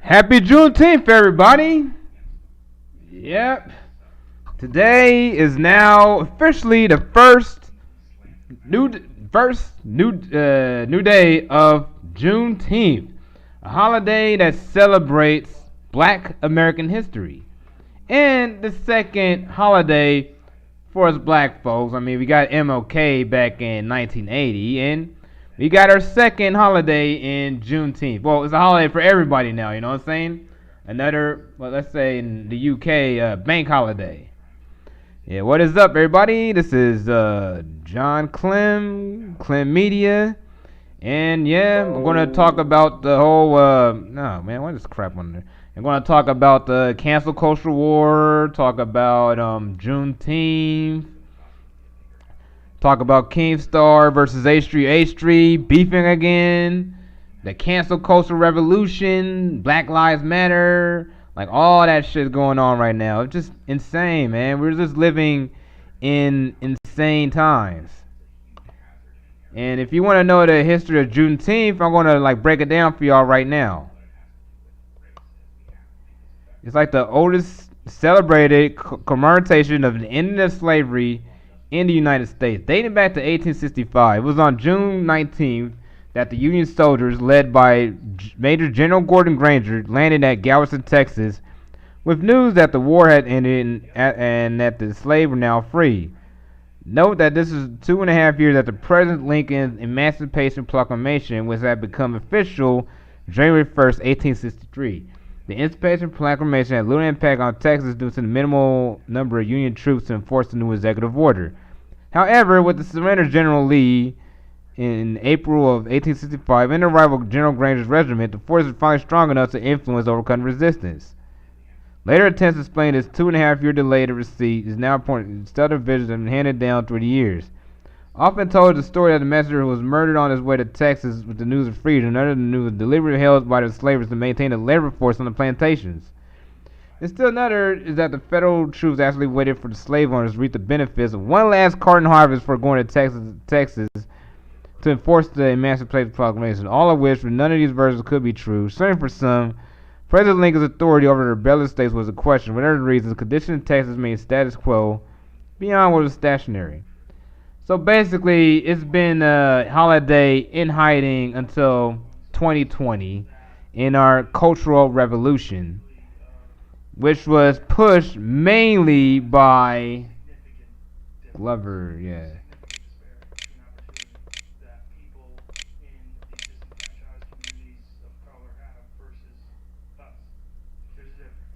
Happy Juneteenth, everybody! Yep. Today is now officially the new day of Juneteenth, a holiday that celebrates Black American history, and the second holiday for us Black folks. I mean, we got MLK back in 1980, and we got our second holiday in Juneteenth. Well, it's a holiday for everybody now, you know what I'm saying? Another, well, let's say in the UK, bank holiday. Yeah, what is up, everybody? This is John Clemmedia. And yeah, I'm going to talk about the whole, no, man, what is crap on there? I'm going to talk about the cancel culture war, talk about Juneteenth, talk about Keemstar versus H3H3 beefing again, the cancel culture revolution, Black Lives Matter, like all that shit going on right now. It's just insane, man. We're just living in insane times. And if you want to know the history of Juneteenth, I'm going to like break it down for y'all right now. It's like the oldest celebrated commemoration of the ending of slavery in the United States, dating back to 1865. It was on June 19th that the Union soldiers, led by Major General Gordon Granger, landed at Galveston, Texas, with news that the war had ended and that the slaves were now free. Note that this is 2.5 years after President Lincoln's Emancipation Proclamation, which had become official January 1st, 1863. The Emancipation Proclamation had little impact on Texas due to the minimal number of Union troops to enforce the new executive order. However, with the surrender of General Lee in April of 1865 and the arrival of General Granger's regiment, the force was finally strong enough to influence overcome resistance. Later attempts to explain this 2.5 year delay to receipt is now important. Southern visions have been handed down through the years. Often told the story that the messenger was murdered on his way to Texas with the news of freedom, and another the news was deliberately held by the slavers to maintain the labor force on the plantations. And still another is that the federal troops actually waited for the slave owners to reap the benefits of one last cotton harvest before going to Texas to enforce the Emancipation Proclamation, all of which, none of these versions could be true. Certainly for some, President Lincoln's authority over the rebellious states was a question. For whatever reason, the condition in Texas made status quo beyond what was stationary. So basically, it's been a holiday in hiding until 2020 in our cultural revolution, which was pushed mainly by Glover, yeah.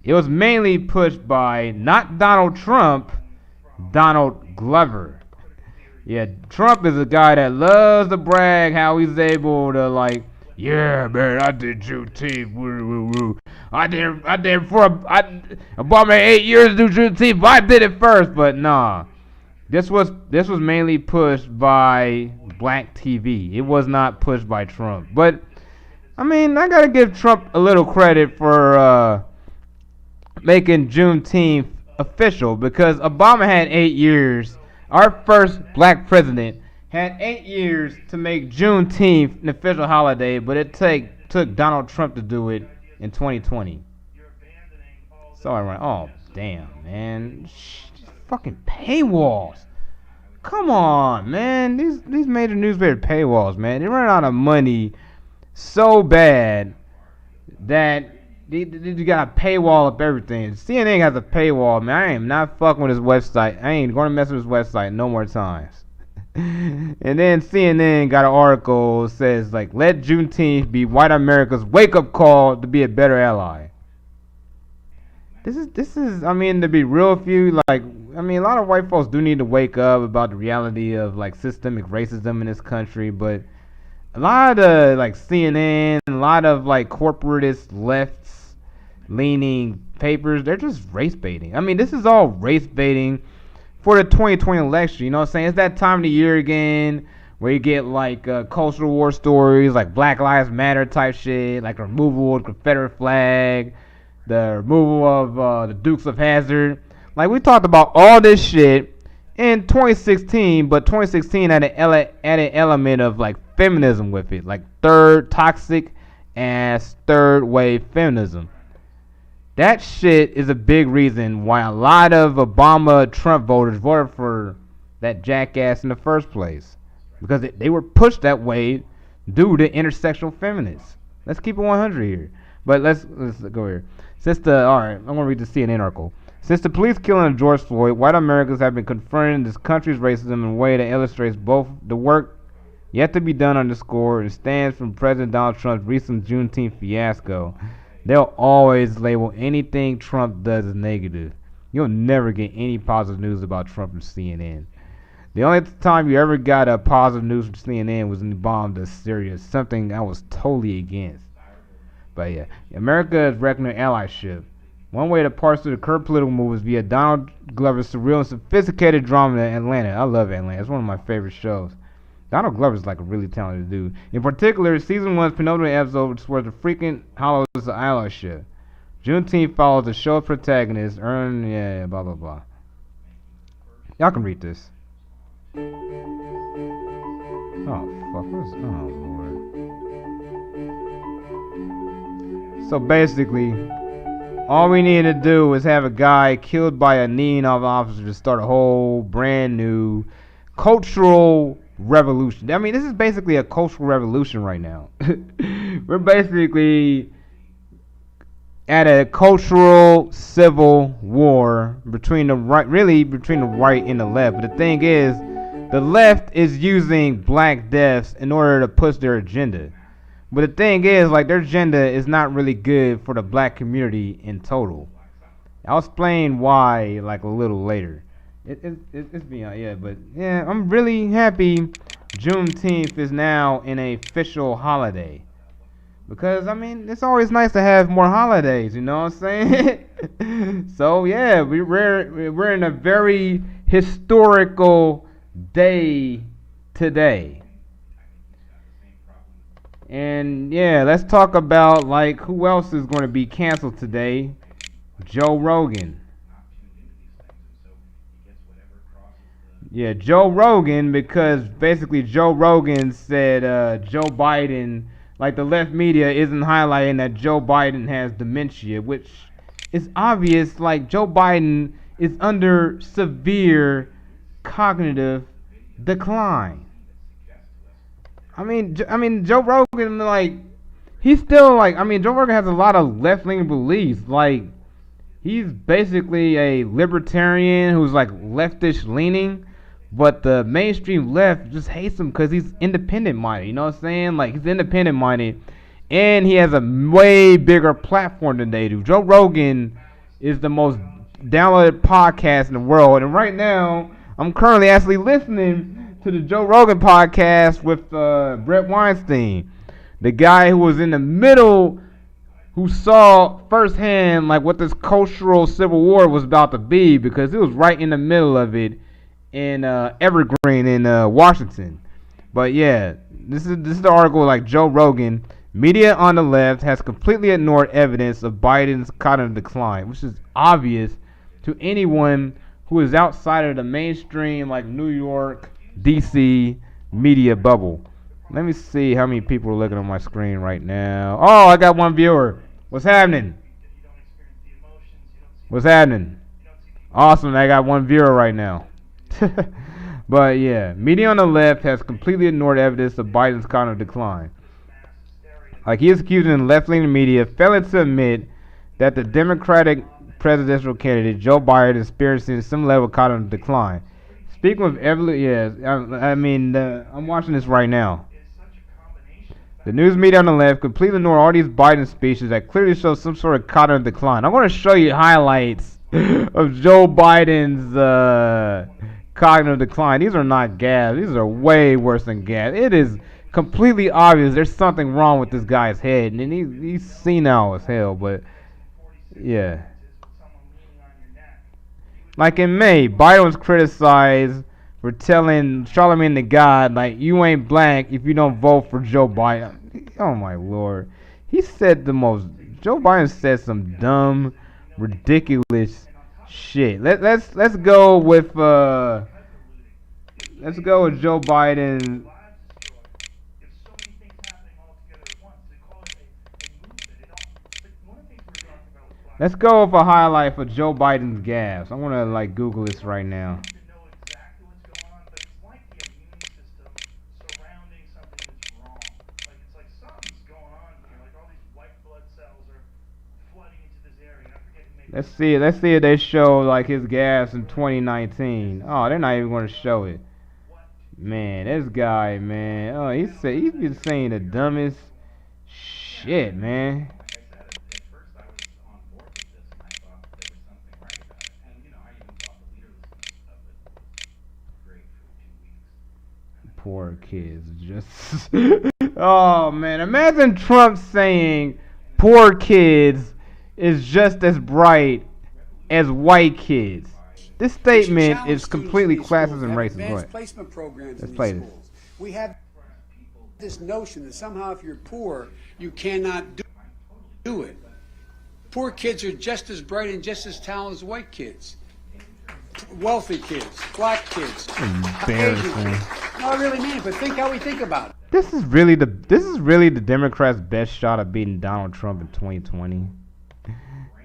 It was mainly pushed by not Donald Trump, Donald Glover. Yeah, Trump is a guy that loves to brag how he's able to like, yeah, man, I did Juneteenth. Woo, woo, woo. I did for Obama 8 years to do Juneteenth, but I did it first. But nah, this was mainly pushed by Black TV. It was not pushed by Trump. But I mean, I gotta give Trump a little credit for making Juneteenth official, because Obama had 8 years. Our first Black president had 8 years to make Juneteenth an official holiday, but it took Donald Trump to do it in 2020. So I went, oh damn, man, fucking paywalls. Come on, man, these major newspaper paywalls, man, they run out of money so bad that you got a paywall up everything. CNN has a paywall, man. I am not fucking with his website. I ain't gonna mess with his website no more times. And then CNN got an article that says like, let Juneteenth be white America's wake up call to be a better ally. This is I mean, to be real with you, like, I mean, a lot of white folks do need to wake up about the reality of like systemic racism in this country, but a lot of like CNN, a lot of like corporatist lefts leaning papers, they're just race baiting. I mean, this is all race baiting for the 2020 election. You know what I'm saying? It's that time of the year again where you get like cultural war stories, like Black Lives Matter type shit, like the removal of the Confederate flag, the removal of the Dukes of Hazzard. Like, we talked about all this shit in 2016, but 2016 had an element of like feminism with it, like third toxic as third wave feminism. That shit is a big reason why a lot of Obama Trump voters voted for that jackass in the first place. Because they were pushed that way due to intersectional feminists. Let's keep it 100 here. But let's go here. Alright, I'm gonna read the CNN article. Since the police killing of George Floyd, white Americans have been confronting this country's racism in a way that illustrates both the work yet to be done underscore and stands from President Donald Trump's recent Juneteenth fiasco. They'll always label anything Trump does as negative. You'll never get any positive news about Trump from CNN. The only time you ever got a positive news from CNN was when he bombed Syria, something I was totally against. But yeah, America is reckoning allyship. One way to parse through the current political move is via Donald Glover's surreal and sophisticated drama in Atlanta. I love Atlanta. It's one of my favorite shows. Donald Glover's like a really talented dude. In particular, season 1's penultimate episode explores the freaking hollows of allyship. Juneteenth follows the show's protagonist, blah blah blah. Y'all can read this. Oh fuck, Lord. So basically, all we need to do is have a guy killed by a kneeing off officer to start a whole brand new cultural revolution. I mean, this is basically a cultural revolution right now. We're basically at a cultural civil war between the right and the left. But the thing is, the left is using Black deaths in order to push their agenda. But the thing is, like, their agenda is not really good for the black community in total. I'll explain why, like, a little later. It's beyond, but yeah, I'm really happy Juneteenth is now an official holiday. Because, I mean, it's always nice to have more holidays, you know what I'm saying? So, yeah, we're in a very historical day today. And, yeah, let's talk about, like, who else is going to be canceled today? Joe Rogan. Yeah, Joe Rogan, because basically Joe Rogan said Joe Biden, like the left media isn't highlighting that Joe Biden has dementia, which is obvious, like Joe Biden is under severe cognitive decline. I mean, Joe Rogan, like, he's still, like, I mean, Joe Rogan has a lot of left-leaning beliefs, like, he's basically a libertarian who's, like, leftish leaning. But the mainstream left just hates him because he's independent-minded, you know what I'm saying? Like, he's independent-minded, and he has a way bigger platform than they do. Joe Rogan is the most downloaded podcast in the world, and right now, I'm currently actually listening to the Joe Rogan podcast with Brett Weinstein, the guy who was in the middle, who saw firsthand, like, what this cultural civil war was about to be, because he was right in the middle of it, in Evergreen in Washington. But yeah, this is the article, like, Joe Rogan, media on the left has completely ignored evidence of Biden's cognitive decline, which is obvious to anyone who is outside of the mainstream, like, New York, DC media bubble. Let me see how many people are looking on my screen right now. Oh, I got one viewer. What's happening? What's happening? Awesome, I got one viewer right now. But yeah, media on the left has completely ignored evidence of Biden's cognitive decline. Like, he is accusing the left-leaning media failing to admit that the Democratic presidential candidate Joe Biden is experiencing some level of cognitive decline. Speaking of I'm watching this right now. The news media on the left completely ignore all these Biden speeches that clearly show some sort of cognitive decline. I'm going to show you highlights of Joe Biden's cognitive decline. These are not gas. These are way worse than gas. It is completely obvious there's something wrong with this guy's head, and he's senile as hell. But yeah, like in May, Biden was criticized for telling Charlamagne the God, like, you ain't black if you don't vote for Joe Biden. Oh my Lord, Joe Biden said some dumb, ridiculous shit. Let's go with Joe Biden. Let's go with a highlight for Joe Biden's gas. I want to like Google this right now. Let's see if they show like his gas in 2019. Oh, they're not even going to show it. Man, this guy, man. Oh, he's been saying the dumbest shit, man. Poor kids, just. Oh man, imagine Trump saying poor kids is just as bright as white kids. This statement is completely classist and racist. Go ahead. Placement programs Let's in play these this. schools. We have this notion that somehow if you're poor, you cannot do it. Poor kids are just as bright and just as talented as white kids. Wealthy kids, black kids, Asian kids. No, I really mean it, but think how we think about it. This is really the Democrats' best shot at beating Donald Trump in 2020.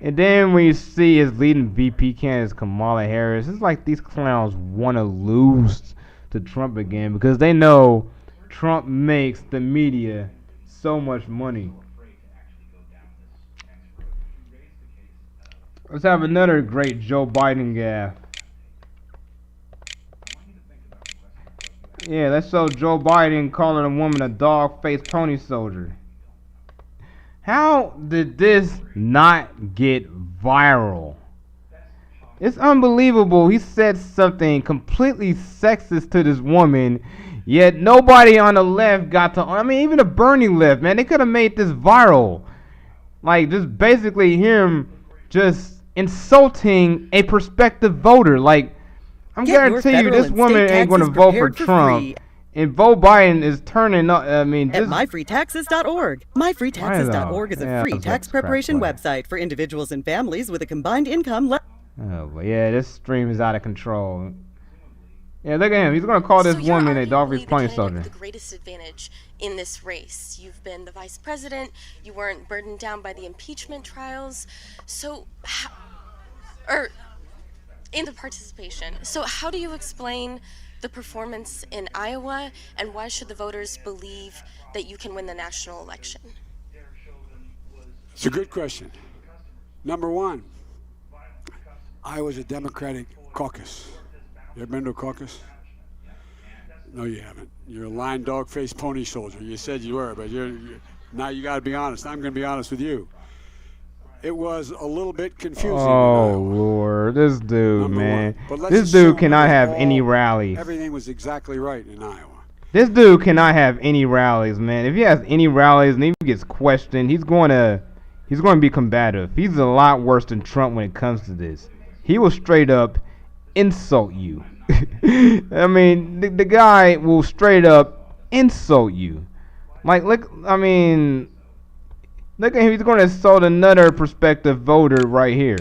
And then when you see his leading VP candidate Kamala Harris, it's like these clowns want to lose to Trump again because they know Trump makes the media so much money. Let's have another great Joe Biden gaffe. Yeah, let's show Joe Biden calling a woman a dog-faced pony soldier. How did this not get viral? It's unbelievable. He said something completely sexist to this woman, yet nobody on the left got to. I mean, even the Bernie left, man, they could have made this viral. Like, just basically him just insulting a prospective voter. Like, I'm guarantee you this woman ain't going to vote for Trump. And Joe Biden is turning up. I mean, at myfreetaxes.org. Myfreetaxes.org is a free tax preparation website for individuals and families with a combined income. Oh, yeah, this stream is out of control. Yeah, look at him. He's going to call this woman a dog-faced pony soldier. The greatest advantage in this race. You've been the vice president. You weren't burdened down by the impeachment trials. So, in the participation. So how do you explain the performance in Iowa, and why should the voters believe that you can win the national election? It's a good question. Number one, Iowa's a Democratic caucus. You ever been to a caucus? No, you haven't. You're a lying dog-faced pony soldier. You said you were, but now you got to be honest. I'm going to be honest with you. It was a little bit confusing. Oh, Lord. This dude, man. This dude cannot have any rallies. Everything was exactly right in Iowa. This dude cannot have any rallies, man. If he has any rallies and he gets questioned, he's going to be combative. He's a lot worse than Trump when it comes to this. He will straight up insult you. I mean, the guy will straight up insult you. Like, look, I mean... Look at him, he's going to insult another prospective voter right here.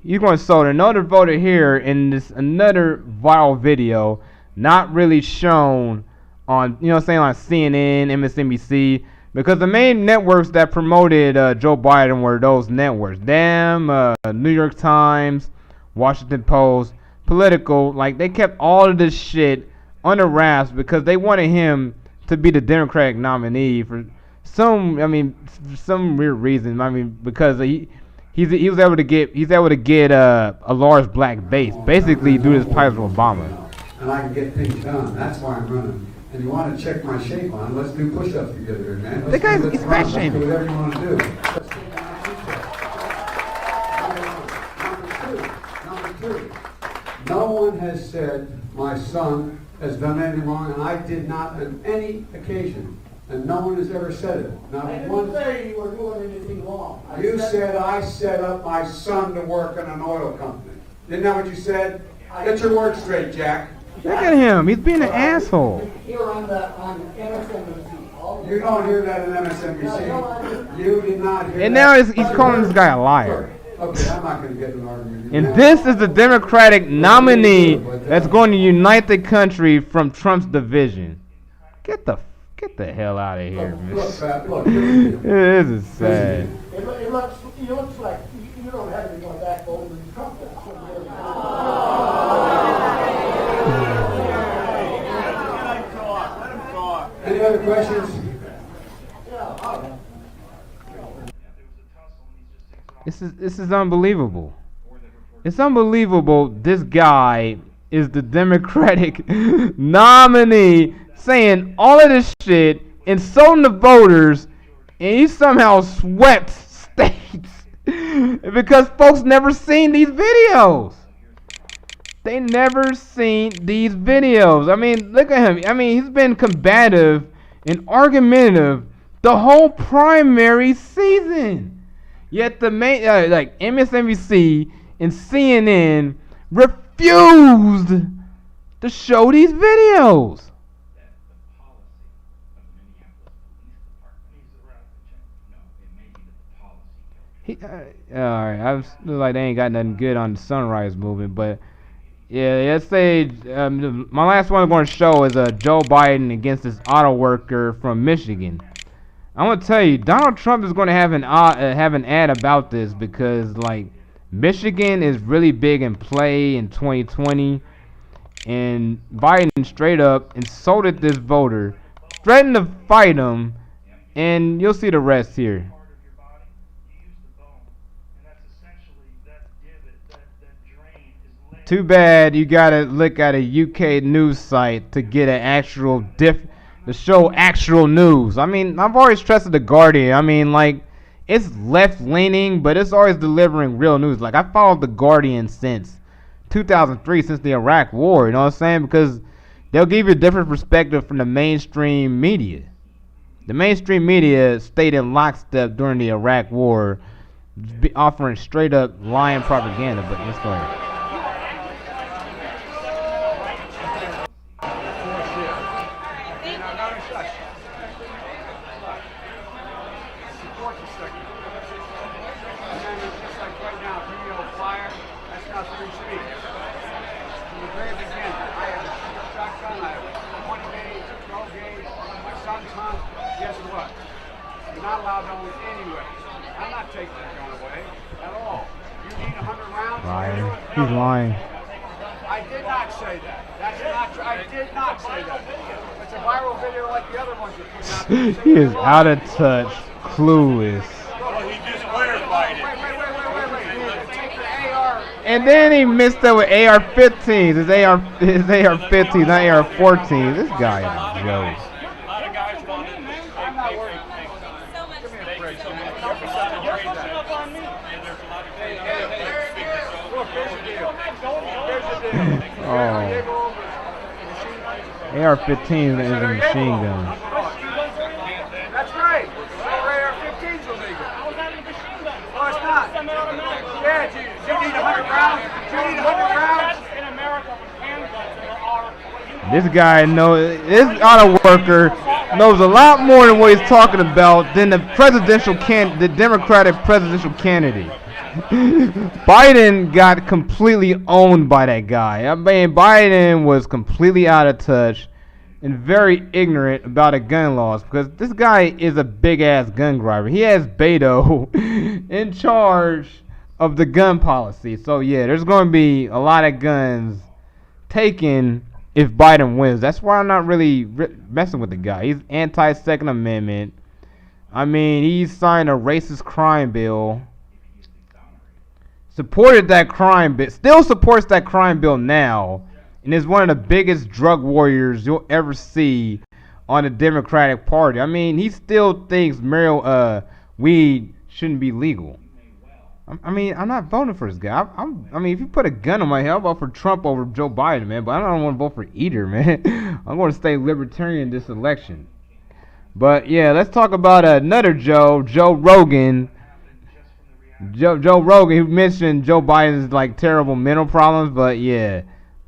He's going to insult another voter here in this another viral video, not really shown on, you know what I'm saying, on CNN, MSNBC, because the main networks that promoted Joe Biden were those networks. New York Times, Washington Post, Political, like they kept all of this shit under wraps because they wanted him to be the Democratic nominee for some weird reason. I mean, because he was able to get a large black base, basically due to his ties with Obama. And I can get things done. That's why I'm running. And you want to check my shape on? Let's do push-ups together, man. The guy's fat shaming. Do whatever you want to do. Number two. No one has said my son has done anything wrong, and I did not on any occasion. And no one has ever said it. Not I one. didn't say you were doing anything wrong. You said I set up my son to work in an oil company. Isn't that what you said? Get your words straight, Jack. Look at him. He's being an asshole. Here on MSNBC. You don't hear that in MSNBC. You did not hear And that. now he's calling this guy a liar. Okay, I'm not going to get in an argument. And this is the Democratic nominee that's going to unite the country from Trump's division. Get Get the hell out of here, man. Look, Pat, look. This is sad. It looks like you don't have any more backbone than Trump does. Any other questions? This is unbelievable. It's unbelievable. This guy is the Democratic nominee, saying all of this shit, insulting the voters, and he somehow swept states because folks never seen these videos. They never seen these videos. I mean, look at him. I mean, he's been combative and argumentative the whole primary season. Yet the main, like MSNBC and CNN refused to show these videos. Alright, I was like they ain't got nothing good on the Sunrise Movement, but yeah, let's say my last one I'm going to show is Joe Biden against this auto worker from Michigan. I'm going to tell you, Donald Trump is going to have an ad about this because like Michigan is really big in play in 2020, and Biden straight up insulted this voter, threatened to fight him, and you'll see the rest here. Too bad you gotta look at a UK news site to get an actual to show actual news. I mean, I've always trusted the Guardian. I mean, like, it's left leaning, but it's always delivering real news. Like, I followed the Guardian since 2003, since the Iraq War. You know what I'm saying? Because they'll give you a different perspective from the mainstream media. The mainstream media stayed in lockstep during the Iraq War, offering straight up lying propaganda. But let's go ahead. He's lying. I did not say that. That's not true. I did not say that. It's a viral video like the other ones you're putting out. He is out of touch, clueless. Well, he just clarified it. Wait. Take the AR. And then he mixed up with AR-15s. His AR-15s, not AR-14s. This guy is a joke. A lot of guys want it. I'm not worried. Give me a break. Oh. AR-15 is a machine gun. That's right. AR-15 is illegal. Oh, it's not. Yeah, do you need 100 rounds? Do you need 100 rounds? In America, this guy knows, this auto worker knows a lot more than what he's talking about than the Democratic presidential candidate. Biden got completely owned by that guy. I mean, Biden was completely out of touch and very ignorant about the gun laws because this guy is a big-ass gun grabber. He has Beto in charge of the gun policy. So, yeah, there's going to be a lot of guns taken if Biden wins. That's why I'm not really messing with the guy. He's anti-Second Amendment. I mean, he signed a racist crime bill. Supported that crime bill, still supports that crime bill now, and is one of the biggest drug warriors you'll ever see on the Democratic Party. I mean, he still thinks weed shouldn't be legal. I mean, I'm not voting for this guy. I mean, if you put a gun on my head, I'll vote for Trump over Joe Biden, man. But I don't want to vote for either, man. I'm going to stay libertarian this election. But yeah, let's talk about another Joe Rogan. Joe Rogan, who mentioned Joe Biden's like terrible mental problems, but yeah,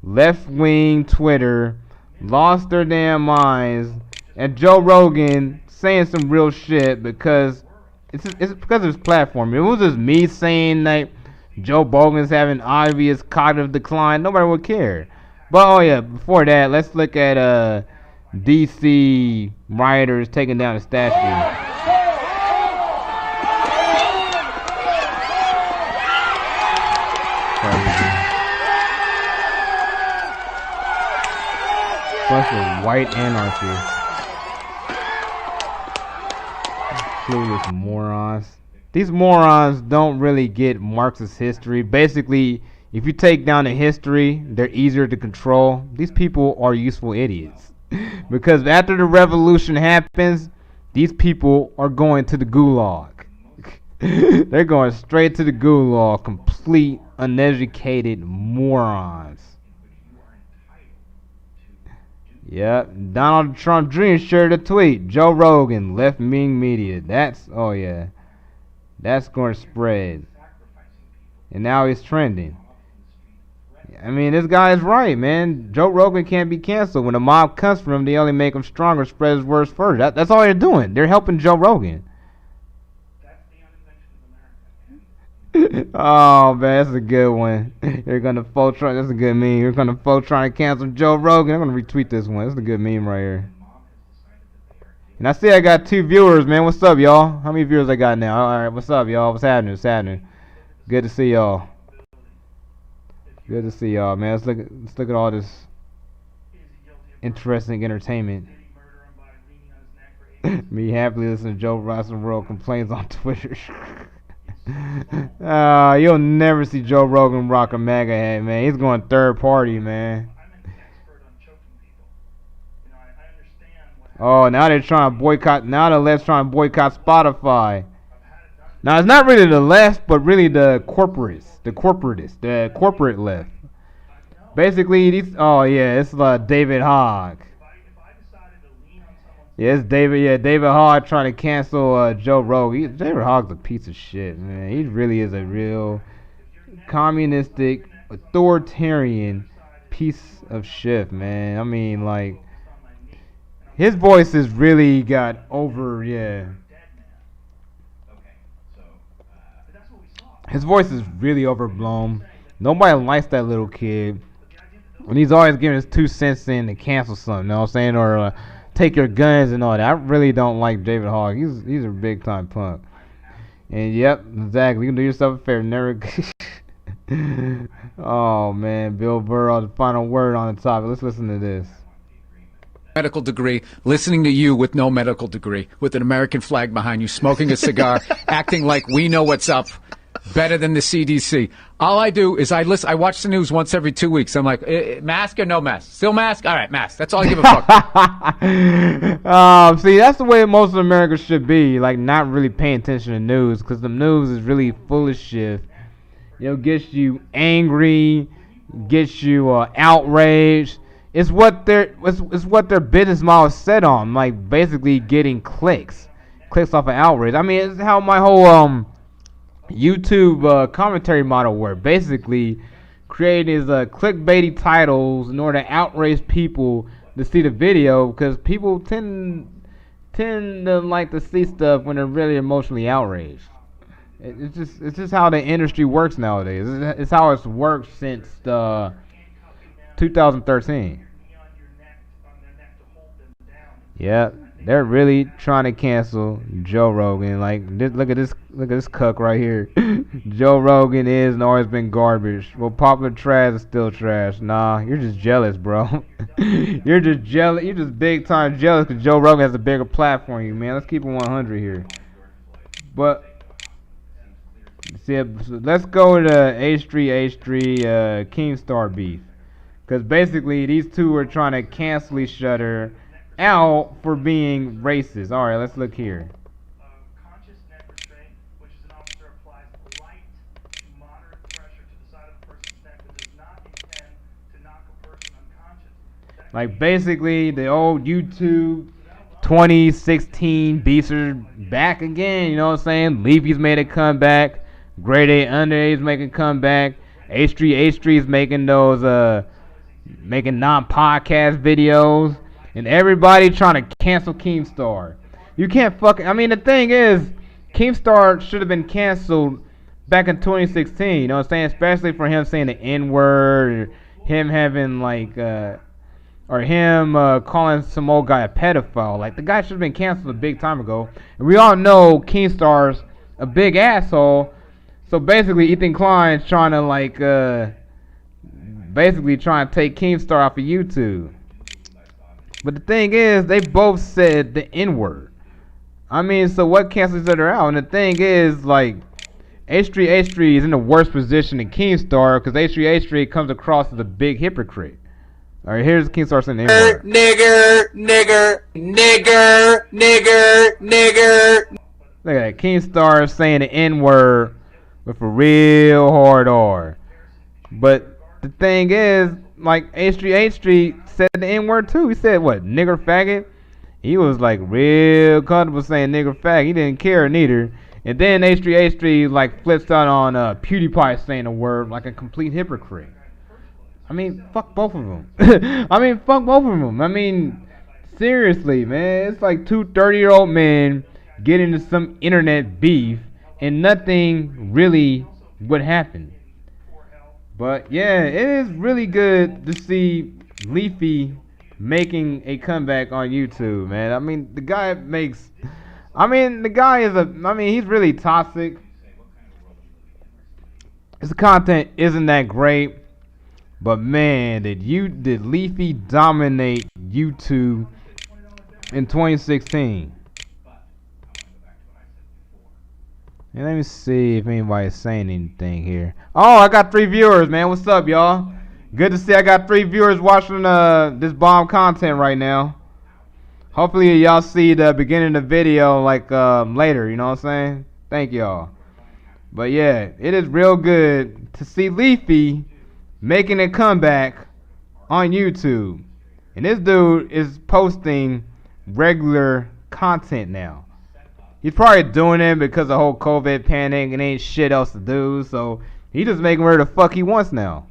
left-wing Twitter lost their damn minds, and Joe Rogan saying some real shit because it's because of his platform. If it was just me saying like Joe Rogan's having obvious cognitive decline, nobody would care. But oh yeah, before that, let's look at DC rioters taking down a statue. Bunch of white anarchists. Clueless morons. These morons don't really get Marxist history. Basically, if you take down the history, they're easier to control. These people are useful idiots. Because after the revolution happens, these people are going to the gulag. They're going straight to the gulag. Complete, uneducated morons. Yep, Donald Trump Jr. shared a tweet. Joe Rogan, left-wing media. That's going to spread. And now he's trending. I mean, this guy is right, man. Joe Rogan can't be canceled. When the mob comes from him, they only make him stronger, spread his words further. That's all they're doing. They're helping Joe Rogan. Oh man, that's a good one. You're gonna vote try. That's a good meme. You're gonna vote trying to cancel Joe Rogan. I'm gonna retweet this one. That's a good meme right here. And I see I got 2 viewers, man. What's up, y'all? How many viewers I got now? All right, what's up, y'all? What's happening? What's happening? Good to see y'all. Good to see y'all, man. Let's look at all this interesting entertainment. Me happily listening to Joe Rogan complains on Twitter. You'll never see Joe Rogan rock a MAGA hat, man. He's going third party, man. Oh, now they're trying to boycott. Now the left's trying to boycott Spotify. Now it's not really the left, but really the corporate left. Basically, these. Oh yeah, it's David Hogg. Yeah, it's David. Yeah, David Hogg trying to cancel Joe Rogan. David Hogg's a piece of shit, man. He really is a real communistic, authoritarian piece of shit, man. I mean, like, his voice has really got over. Yeah, his voice is really overblown. Nobody likes that little kid, and he's always giving his 2 cents in to cancel something. You know what I'm saying? Or take your guns and all that. I really don't like David Hogg. He's a big time punk. And yep, exactly. You can do yourself a favor. Never. Oh man, Bill Burr, the final word on the topic. Let's listen to this. Medical degree, listening to you with no medical degree, with an American flag behind you, smoking a cigar, acting like we know what's up. Better than the CDC. All I do is I watch the news once every 2 weeks. I'm like, mask or no mask? Still mask? All right, mask. That's all I give a fuck. See, that's the way most of America should be. Like, not really paying attention to news, because the news is really full of shit. You know, gets you angry, gets you outraged. It's what their business model is set on. Like, basically getting clicks off of outrage. I mean, it's how my whole YouTube commentary model work. Basically creating is clickbaity titles in order to outrage people to see the video, because people tend to like to see stuff when they're really emotionally outraged. It's just how the industry works nowadays. It's how it's worked since 2013. Yeah, they're really trying to cancel Joe Rogan. Like, look at this cuck right here. Joe Rogan is and always been garbage. Well, popular trash is still trash. Nah, you're just jealous, bro. You're just jealous. You're just big time jealous because Joe Rogan has a bigger platform than you, man. Let's keep it 100 here. But see, let's go to H3H3 Keemstar beef, because basically these two are trying to cancel each other out for being racist. All right, let's look here. Conscious neck restraint, which is an officer applies light to moderate pressure to the side of a person's neck that does not intend to knock a person unconscious. Like, basically, the old YouTube 2016 beefs are back again. You know what I'm saying? Leafy's made a comeback. Grade A Underage making a comeback. H3H3 is making those making non-podcast videos. And everybody trying to cancel Keemstar. You can't fucking... I mean, the thing is, Keemstar should have been canceled back in 2016. You know what I'm saying? Especially for him saying the N-word. Or him having, like... or him calling some old guy a pedophile. Like, the guy should have been canceled a big time ago. And we all know Keemstar's a big asshole. So basically, Ethan Klein's trying to basically trying to take Keemstar off of YouTube. But the thing is, they both said the N-word. I mean, so what cancels each other out? And the thing is, like, H3H3 is in a worse position than Keemstar because H3H3 comes across as a big hypocrite. All right, here's Keemstar saying the N-word. Nigger. Look at that, Keemstar saying the N-word with a real hard R. But the thing is, like, H3H3 said the N-word too. He said, what, nigger faggot? He was, like, real comfortable saying nigger faggot. He didn't care neither. And then H3H3, like, flips out on PewDiePie saying the word like a complete hypocrite. I mean, fuck both of them. I mean, seriously, man. It's like two 30-year-old men get into some internet beef and nothing really would happen. But yeah, it is really good to see Leafy making a comeback on YouTube, man. I mean, the guy he's really toxic. His content isn't that great, but man, did Leafy dominate YouTube in 2016. And let me see if anybody's saying anything here. Oh, I got 3 viewers, man. What's up, y'all? Good to see I got 3 viewers watching this bomb content right now. Hopefully y'all see the beginning of the video like later, you know what I'm saying? Thank y'all. But yeah, it is real good to see Leafy making a comeback on YouTube. And this dude is posting regular content now. He's probably doing it because of the whole COVID panic and ain't shit else to do, so he just making whatever the fuck he wants now.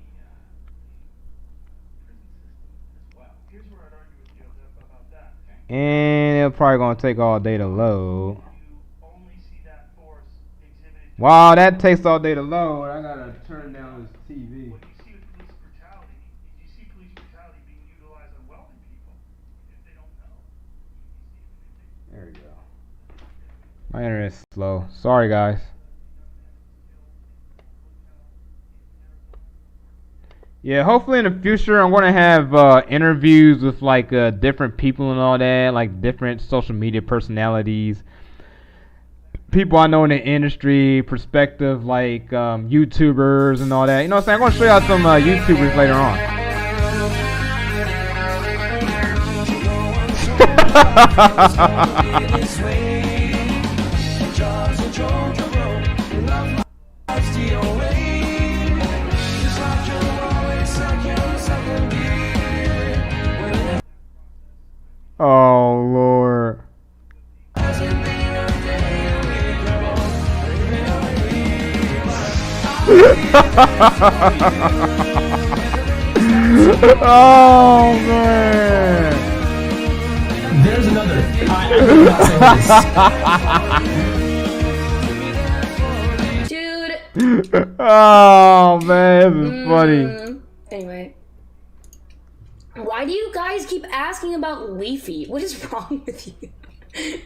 And it's probably gonna take all day to load. Wow, that takes all day to load. I gotta turn down this TV. There we go. My internet's slow. Sorry, guys. Yeah, hopefully in the future I'm gonna have interviews with like different people and all that, like different social media personalities, people I know in the industry, perspective like YouTubers and all that. You know what I'm saying? I'm gonna show y'all some YouTubers later on. Oh Lord. Oh man. There's another. Dude. Oh man, this is funny. Anyway. Why do you guys keep asking about Leafy? What is wrong with you? Hey,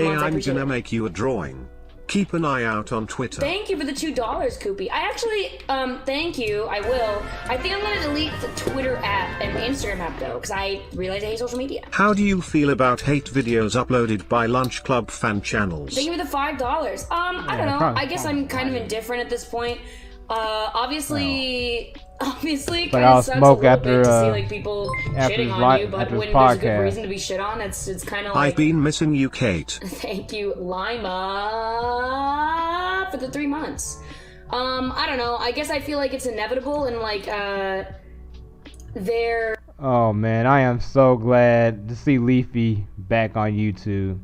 I'm gonna make you a drawing. Keep an eye out on Twitter. Thank you for the $2, Koopy. I actually, thank you. I will. I think I'm gonna delete the Twitter app and the Instagram app though, because I realize I hate social media. How do you feel about hate videos uploaded by Lunch Club fan channels? Thank you for the $5. I don't know. I guess I'm kind of indifferent at this point. Obviously, it kind of sucks a little bit to see like people shitting on you, but when there's a good reason to be shit on, it's kind of like. I've been missing you, Kate. Thank you, Lima, for the 3 months. I don't know. I guess I feel like it's inevitable and like they're. Oh man, I am so glad to see Leafy back on YouTube.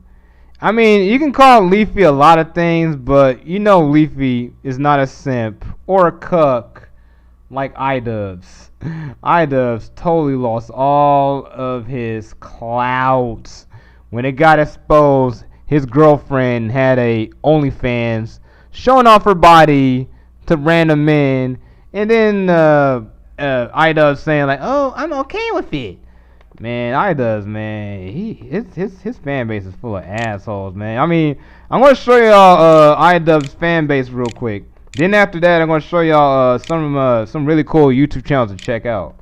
I mean, you can call Leafy a lot of things, but you know Leafy is not a simp or a cuck like iDubbbz. iDubbbz totally lost all of his clout when it got exposed. His girlfriend had a OnlyFans showing off her body to random men, and then iDubbbz saying like, "Oh, I'm okay with it. Man, iDubbbz, man, his fan base is full of assholes, man. I mean, I'm gonna show y'all iDubbbz's fan base real quick. Then after that, I'm gonna show y'all some really cool YouTube channels to check out.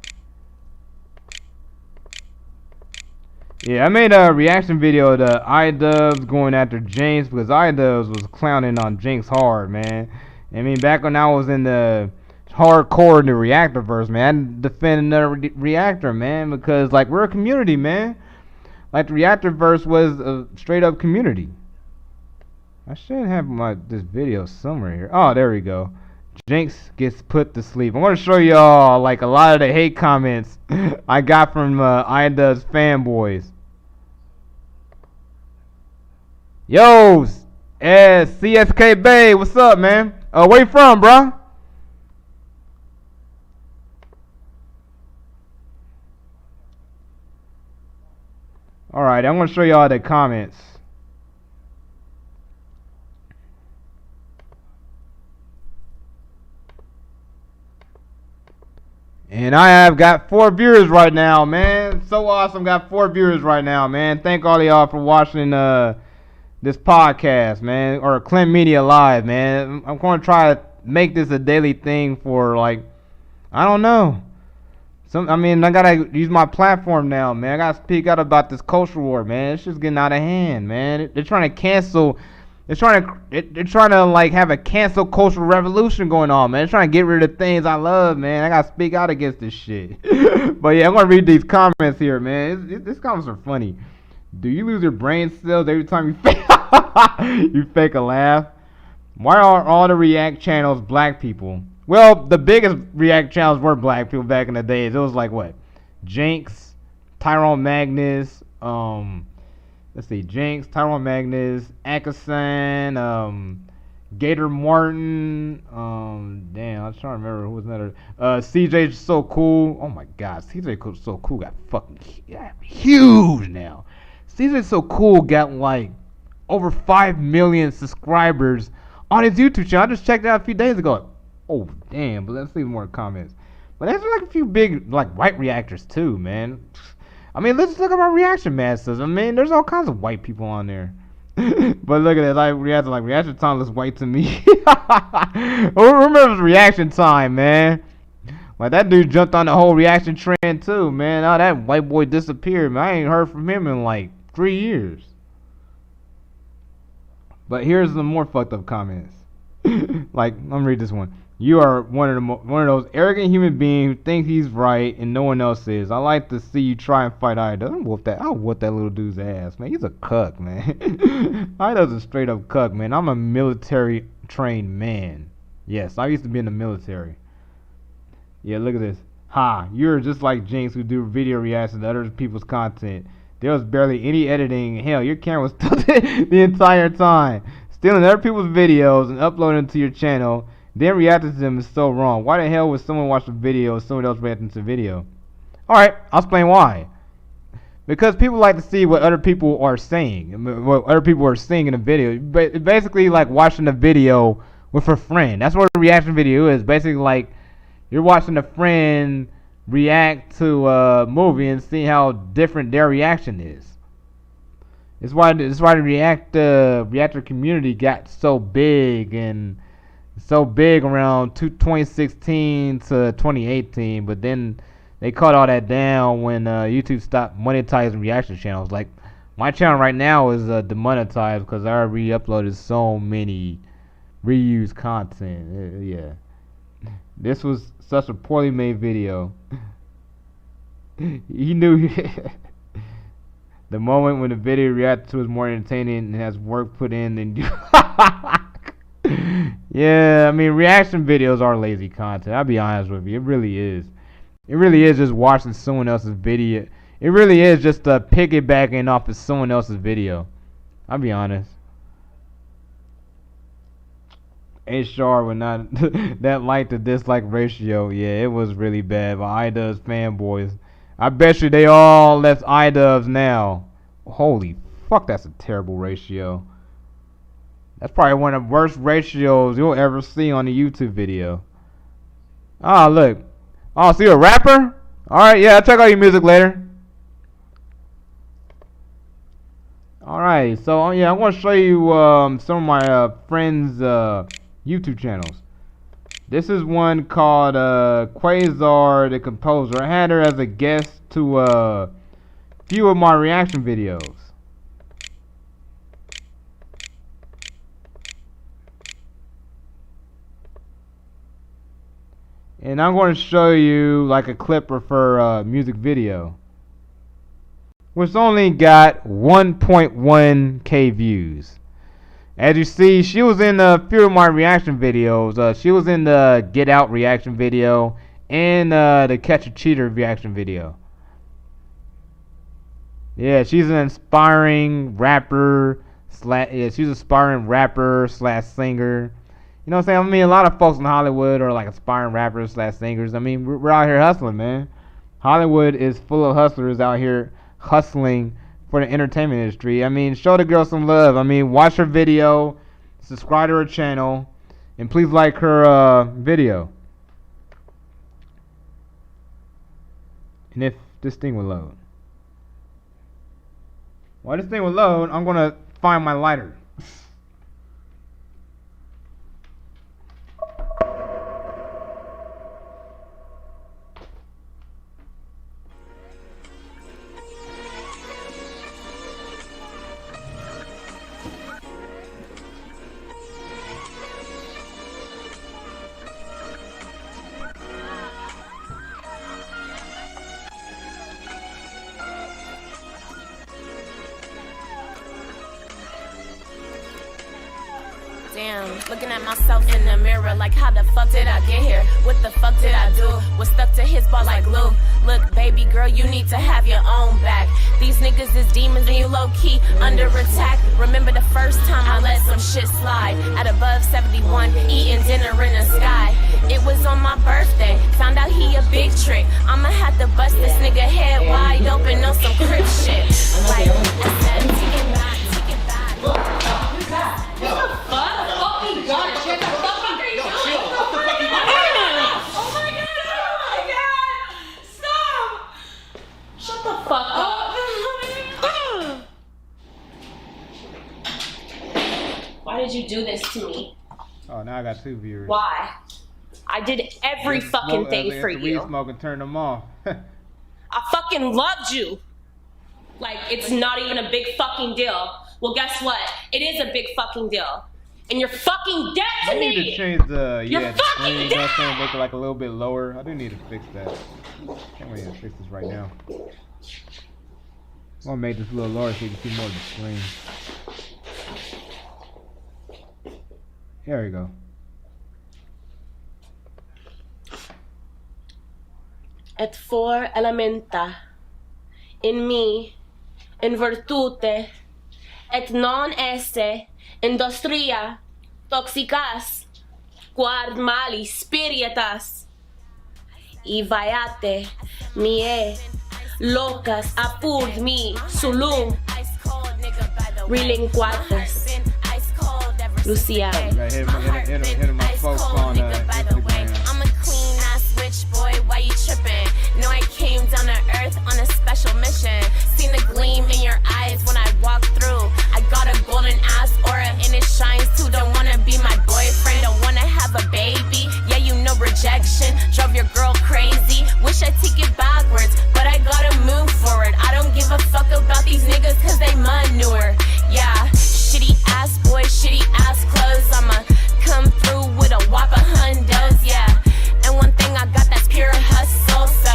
Yeah, I made a reaction video to iDubbbz going after Jinx because iDubbbz was clowning on Jinx hard, man. I mean, back when I was in the hardcore in the Reactorverse, man, I defend another reactor, man, because like we're a community, man. Like the Reactorverse was a straight up community. I should have this video somewhere here. Oh, there we go. Jinx gets put to sleep. I'm gonna show y'all like a lot of the hate comments I got from iDubbbz fanboys. Yo, CSK Bay, what's up, man? Where you from, bro? Alright, I'm gonna show y'all the comments. And I have got 4 viewers right now, man. So awesome, got 4 viewers right now, man. Thank all of y'all for watching this podcast, man, or Clemmedia Live, man. I'm going to try to make this a daily thing for, like, I don't know. I mean, I got to use my platform now, man. I got to speak out about this culture war, man. It's just getting out of hand, man. They're trying to cancel. They're trying to like have a cancel cultural revolution going on, man. They're trying to get rid of the things I love, man. I gotta speak out against this shit. But yeah, I'm gonna read these comments here, man. These comments are funny. Do you lose your brain cells every time you fake a laugh? Why are all the React channels black people? Well, the biggest React channels were black people back in the days. It was like what? Jinx, Tyrone Magnus, let's see, Jinx, Tyrone Magnus, Akasan, Gator Martin, damn, I was trying to remember who was another. CJ's So Cool. Oh my god, CJ So Cool got fucking huge now. CJ So Cool got like over 5 million subscribers on his YouTube channel. I just checked it out a few days ago. Oh damn, but let's see more comments. But there's like a few big like white reactors too, man. I mean, let's look at my reaction masters. I mean, there's all kinds of white people on there. But look at it, like reaction time looks white to me. Who remembers reaction time, man? Like that dude jumped on the whole reaction trend too, man. Oh, that white boy disappeared, man. I ain't heard from him in like 3 years. But here's the more fucked up comments. Like, let me read this one. You are one of those arrogant human beings who thinks he's right and no one else is. I like to see you try and fight iDubbbz. I'll whoop that little dude's ass, man. He's a cuck, man. iDubbbz is a straight up cuck, man. I'm a military trained man. Yes, I used to be in the military. Yeah, look at this. Ha, you're just like Jinx who do video reactions to other people's content. There was barely any editing. Hell, your camera was tilted the entire time. Stealing other people's videos and uploading them to your channel. Then reacting to them is so wrong. Why the hell would someone watch a video if someone else reacting to the video? Alright, I'll explain why. Because people like to see what other people are saying. What other people are seeing in a video. Basically like watching a video with a friend. That's what a reaction video is. Basically like you're watching a friend react to a movie and see how different their reaction is. It's why the reactor community got so big and so big around 2016 to 2018, but then they cut all that down when YouTube stopped monetizing reaction channels. Like my channel right now is demonetized because I already uploaded so many reused content. Yeah, this was such a poorly made video. He knew the moment when the video reacted to is more entertaining and has work put in than yeah, I mean, reaction videos are lazy content. I'll be honest with you. It really is. It really is just watching someone else's video. It really is just piggybacking off of someone else's video. I'll be honest. HR would not that like to dislike ratio. Yeah, it was really bad. But iDubbbz fanboys, I bet you they all left iDubbbz now. Holy fuck, that's a terrible ratio. That's probably one of the worst ratios you'll ever see on a YouTube video. Oh, look. Oh, so you're a rapper? Alright, yeah, I'll check out your music later. Alright, so yeah, I want to show you some of my friends' YouTube channels. This is one called Quasar the Composer. I had her as a guest to a few of my reaction videos. And I'm going to show you like a clip of her music video, which only got 1.1k views. As you see, she was in a few of my reaction videos. She was in the Get Out reaction video and the Catch a Cheater reaction video. Yeah, she's an inspiring rapper she's an aspiring rapper slash singer. You know what I'm saying? I mean, a lot of folks in Hollywood are like aspiring rappers slash singers. I mean, we're out here hustling, man. Hollywood is full of hustlers out here hustling for the entertainment industry. I mean, show the girl some love. I mean, watch her video, subscribe to her channel, and please like her video. And if this thing will load. While this thing will load, I'm going to find my lighter. Damn, looking at myself in the mirror like how the fuck did I get here? What the fuck did I do? Was stuck to his ball like glue. Look, baby girl, you need to have your own back. These niggas is demons and you low-key under attack. Remember the first time I let some shit slide at above 71, eating dinner in the sky. It was on my birthday, found out he a big trick. I'ma have to bust this nigga head wide open on some crip shit. Like, I said, take it back, take it back. What the fuck? God, shut the fuck up! Are you doing? Oh my god! Oh my god! Stop! Shut the fuck up! Why did you do this to me? Oh, now I got 2 viewers. Why? I did every fucking thing for you. Weed smoke and turn them off. I fucking loved you. Like, it's not even a big fucking deal. Well, guess what? It is a big fucking deal. And you're fucking dead to me! I need to change the, you're fucking dead! Make it like a little bit lower. I do need to fix that. Can't wait to fix this right now. I'm gonna make this a little lower so you can see more of the screen. There we go. Et for elementa in me, in virtute, et non esse industria toxicas, quad mali spiritas, y vaiate mie, locas apud mi sulum, relinquatas, Luciano. Hit my folks on Instagram. I'm a clean ass rich boy, why you tripping? No, I came down to earth on a special mission. Seen the gleam in your eyes when I walked through. I got a golden ass aura and it shines too. Don't wanna be my boyfriend, don't wanna have a baby. Yeah, you know rejection drove your girl crazy. Wish I take it backwards, but I gotta move forward. I don't give a fuck about these niggas cause they manure. Yeah, shitty ass boy, shitty ass clothes. I'ma come through with a whopper hundos, yeah. And one thing I got that's pure hustle, so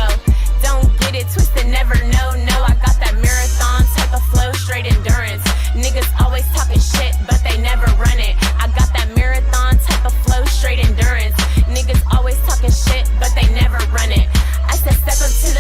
don't get it twisted, never know, no. I got that marathon type of flow, straight endurance. Niggas always talking shit, but they never run it. I got that marathon type of flow, straight endurance. Niggas always talking shit, but they never run it. I said step up to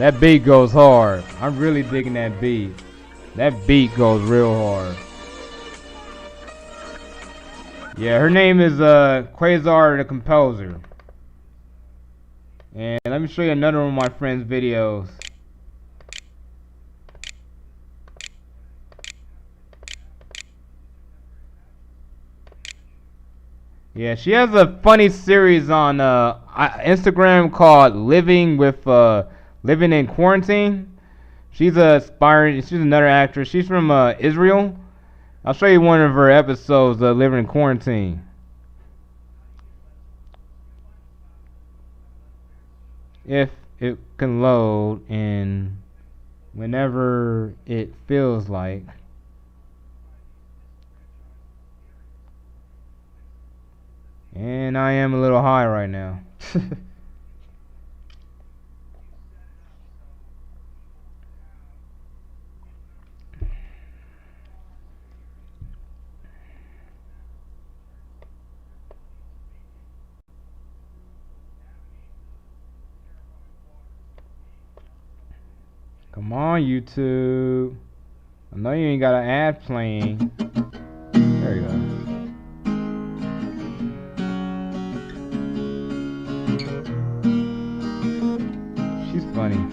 That beat goes hard. I'm really digging that beat. That beat goes real hard. Yeah, her name is Quasar the Composer. And let me show you another one of my friend's videos. Yeah, she has a funny series on Instagram called Living in Quarantine. She's another actress. She's from Israel. I'll show you one of her episodes of Living in Quarantine. If it can load and whenever it feels like. And I am a little high right now. Come on, YouTube. I know you ain't got an ad playing. There you go.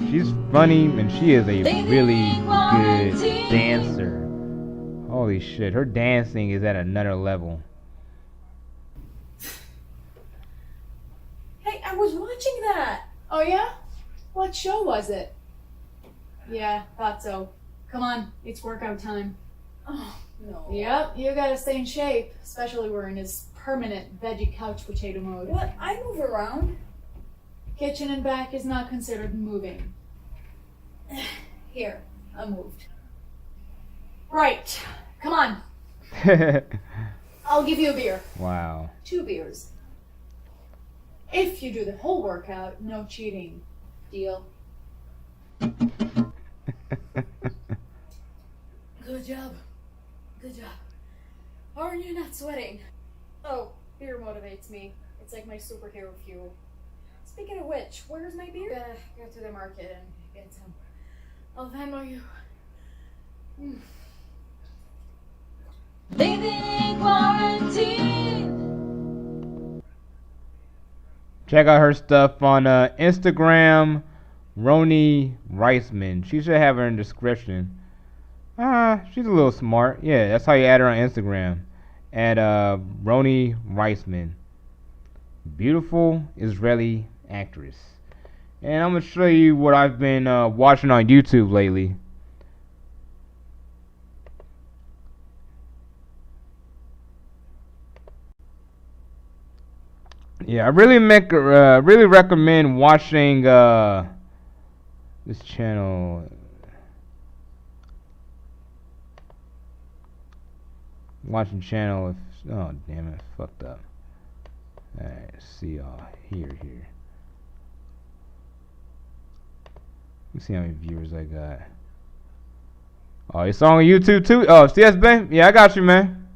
She's funny and she is a really good dancer. Holy shit, her dancing is at another level. Hey, I was watching that. Oh yeah? What show was it? Yeah, thought so. Come on, it's workout time. Oh, no. Yep, you gotta stay in shape, especially we're in this permanent veggie couch potato mode. What? I move around. Kitchen and back is not considered moving. Here, I'm moved. Right, come on. I'll give you a beer. Wow. 2 beers. If you do the whole workout, no cheating. Deal? Good job. Good job. How are you not sweating? Oh, beer motivates me. It's like my superhero fuel. Speaking of which, where's my beer? Gotta go to the market and get some. I'll Venmo you. Living in quarantine. Check out her stuff on Instagram, Roni Reisman. She should have her in the description. She's a little smart. Yeah, that's how you add her on Instagram. At Roni Reisman. Beautiful Israeli actress. And I'm going to show you what I've been watching on YouTube lately. Yeah, I really recommend watching this channel. Watching channel. Oh damn it, fucked up. Alright, see y'all here. Let's see how many viewers I got. Oh, it's on YouTube too? Oh, CS Ben? Yeah, I got you, man.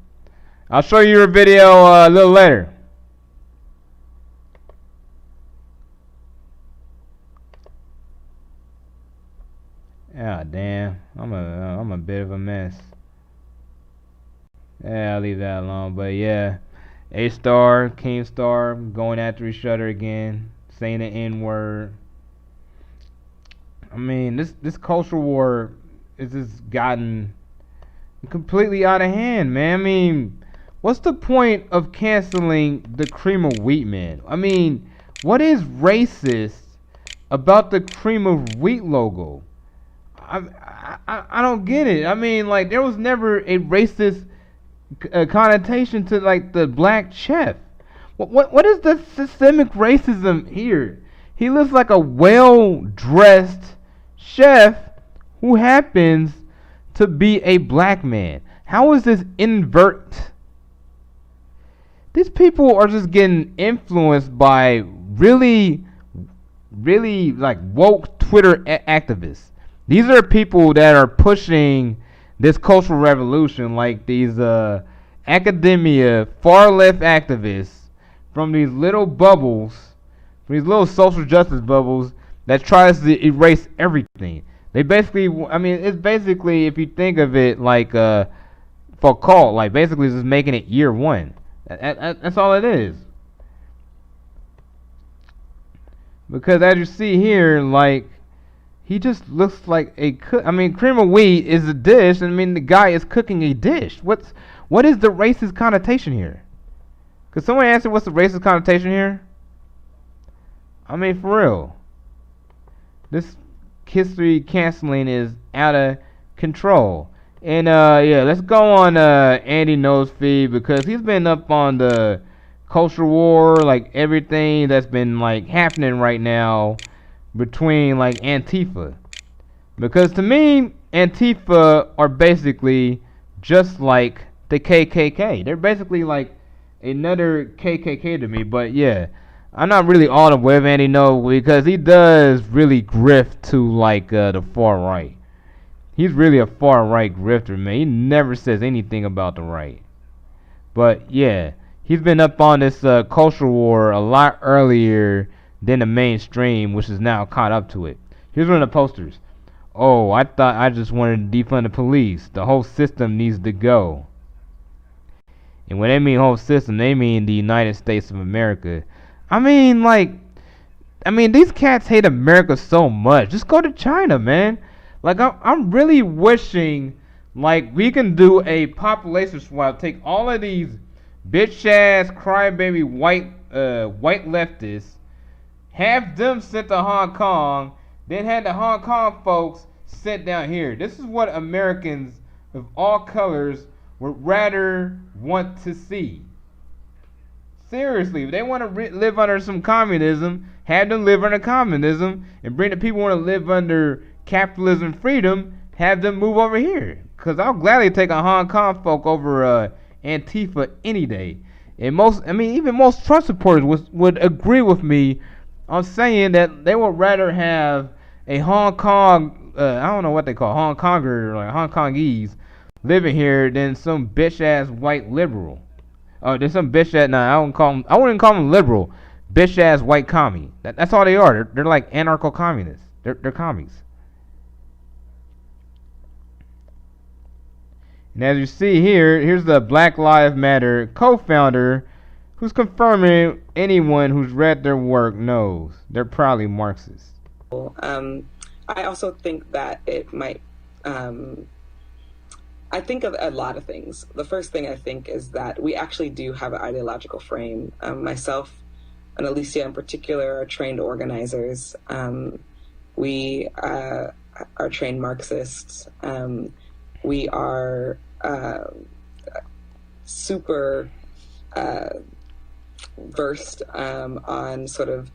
I'll show you your video a little later. Ah, damn. I'm a bit of a mess. Yeah, I'll leave that alone. But yeah, H3H3, Keemstar going after each other again, saying the N-word. I mean, this culture war is just gotten completely out of hand, man. I mean, what's the point of canceling the Cream of Wheat man? I mean, what is racist about the Cream of Wheat logo? I don't get it. I mean, like, there was never a racist connotation to, like, the black chef. What is the systemic racism here? He looks like a well-dressed chef who happens to be a black man. How is this invert? These people are just getting influenced by really like woke Twitter activists. These are people that are pushing this cultural revolution, like these academia far left activists from these little bubbles, from these little social justice bubbles that tries to erase everything. They basically, I mean, it's basically, if you think of it like for cult, like basically just making it year one. That's all it is. Because as you see here, like, he just looks like a cook. I mean, cream of wheat is a dish. I mean, the guy is cooking a dish. What is the racist connotation here? Could someone answer what's the racist connotation here? I mean, for real. This history canceling is out of control. And yeah, let's go on Andy No's feed, because he's been up on the culture war, like everything that's been like happening right now between like Antifa. Because to me, Antifa are basically just like the KKK. They're basically like another KKK to me. But yeah, I'm not really all the way with Andy No, because he does really grift to like the far right. He's really a far right grifter, man. He never says anything about the right. But yeah, he's been up on this culture war a lot earlier than the mainstream, which is now caught up to it. Here's one of the posters. Oh, I thought I just wanted to defund the police. The whole system needs to go. And when they mean whole system, they mean the United States of America. I mean, these cats hate America so much. Just go to China, man. Like, I'm really wishing, like, we can do a population swap. Take all of these bitch-ass, crybaby white leftists, have them sent to Hong Kong, then have the Hong Kong folks sent down here. This is what Americans of all colors would rather want to see. Seriously, if they want to live under some communism, have them live under communism, and bring the people who want to live under capitalism freedom, have them move over here. Because I'll gladly take a Hong Kong folk over Antifa any day. And even most Trump supporters would agree with me on saying that they would rather have a Hong Kong, I don't know what they call Hong Konger, like Hong Kongese, living here than some bitch-ass white liberal. There's some bitch-ass, I wouldn't call them liberal, bitch-ass white commie. That's all they are. They're like anarcho-communists. They're commies. And as you see here, here's the Black Lives Matter co-founder who's confirming anyone who's read their work knows they're probably Marxists. I also think that it might, I think of a lot of things. The first thing I think is that we actually do have an ideological frame. Myself and Alicia in particular are trained organizers. We are trained Marxists. We are super versed on sort of